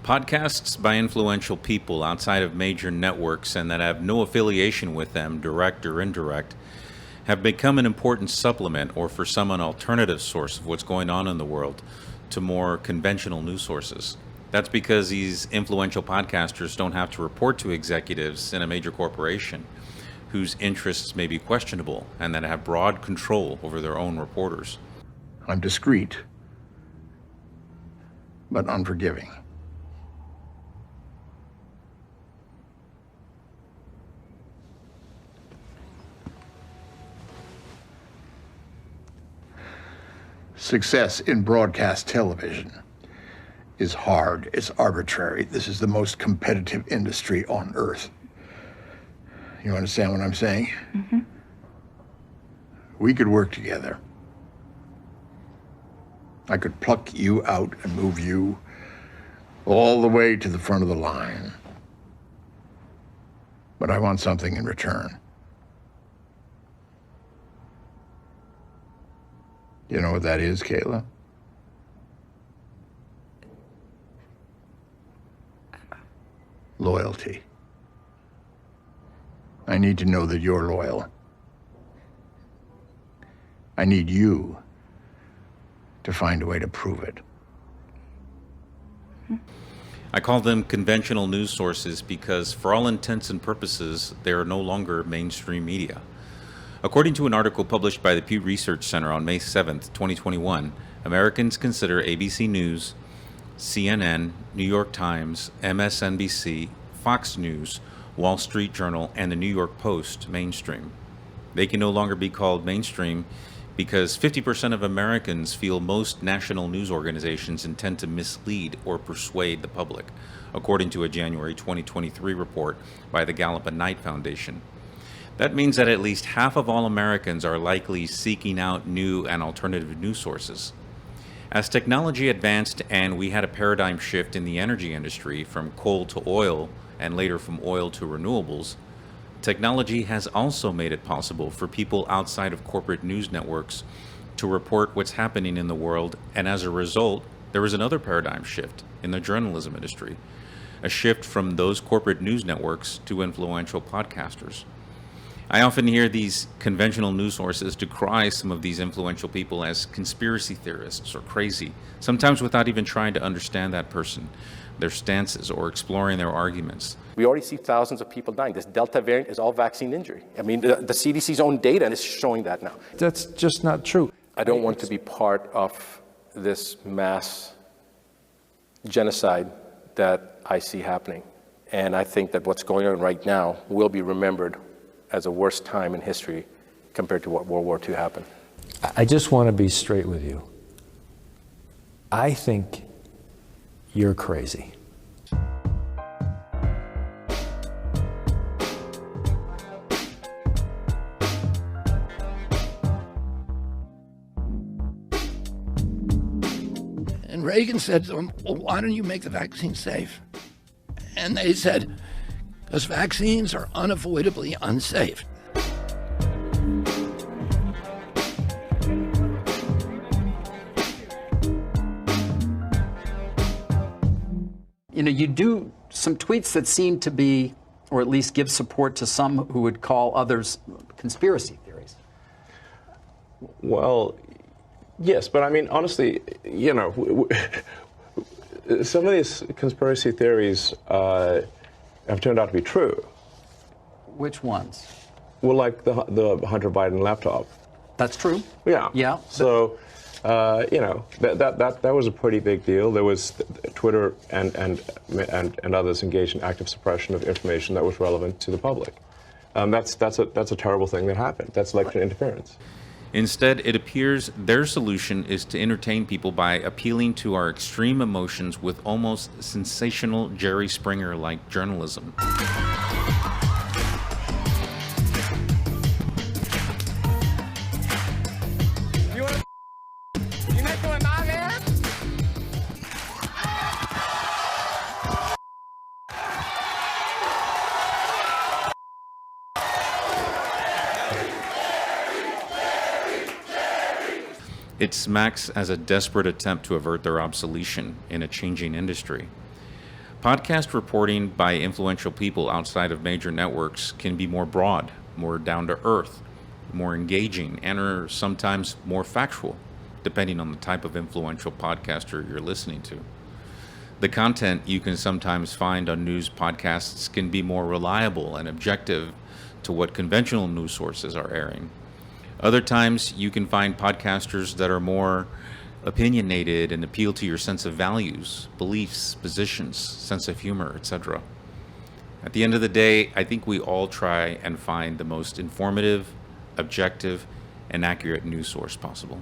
Podcasts by influential people outside of major networks and that have no affiliation with them, direct or indirect, have become an important supplement, or for some an alternative source of what's going on in the world, to more conventional news sources. That's because these influential podcasters don't have to report to executives in a major corporation whose interests may be questionable and that have broad control over their own reporters. I'm discreet, but unforgiving. Success in broadcast television is hard, it's arbitrary. This is the most competitive industry on earth. You understand what I'm saying? Mm-hmm. We could work together. I could pluck you out and move you all the way to the front of the line. But I want something in return. You know what that is, Kayla? Loyalty. I need to know that you're loyal. I need you to find a way to prove it. I call them conventional news sources because, for all intents and purposes, they are no longer mainstream media. According to an article published by the Pew Research Center on May 7th, 2021, Americans consider ABC News, CNN, New York Times, MSNBC, Fox News, Wall Street Journal, and the New York Post mainstream. They can no longer be called mainstream because 50% of Americans feel most national news organizations intend to mislead or persuade the public, according to a January 2023 report by the Gallup and Knight Foundation. That means that at least half of all Americans are likely seeking out new and alternative news sources. As technology advanced and we had a paradigm shift in the energy industry from coal to oil and later from oil to renewables, technology has also made it possible for people outside of corporate news networks to report what's happening in the world, and as a result, there is another paradigm shift in the journalism industry, a shift from those corporate news networks to influential podcasters. I often hear these conventional news sources decry some of these influential people as conspiracy theorists or crazy, sometimes without even trying to understand that person, their stances, or exploring their arguments. We already see thousands of people dying. This Delta variant is all vaccine injury. I mean, the CDC's own data is showing that now. That's just not true. I don't want to be part of this mass genocide that I see happening. And I think that what's going on right now will be remembered as a worst time in history compared to what World War II happened. I just want to be straight with you. I think you're crazy. And Reagan said to them, well, why don't you make the vaccine safe? And they said, because vaccines are unavoidably unsafe. You know, you do some tweets that seem to be, or at least give support to some who would call others conspiracy theories. Well, yes, but I mean, honestly, you know, some of these conspiracy theories have turned out to be true. Which ones? Well, like the Hunter Biden laptop. That's true. Yeah. Yeah. So, you know, that was a pretty big deal. There was Twitter and others engaged in active suppression of information that was relevant to the public. That's a terrible thing that happened. That's election interference. Instead, it appears their solution is to entertain people by appealing to our extreme emotions with almost sensational Jerry Springer-like journalism. It smacks as a desperate attempt to avert their obsolescence in a changing industry. Podcast reporting by influential people outside of major networks can be more broad, more down to earth, more engaging, and are sometimes more factual, depending on the type of influential podcaster you're listening to. The content you can sometimes find on news podcasts can be more reliable and objective to what conventional news sources are airing. Other times you can find podcasters that are more opinionated and appeal to your sense of values, beliefs, positions, sense of humor, etc. At the end of the day, I think we all try and find the most informative, objective, and accurate news source possible.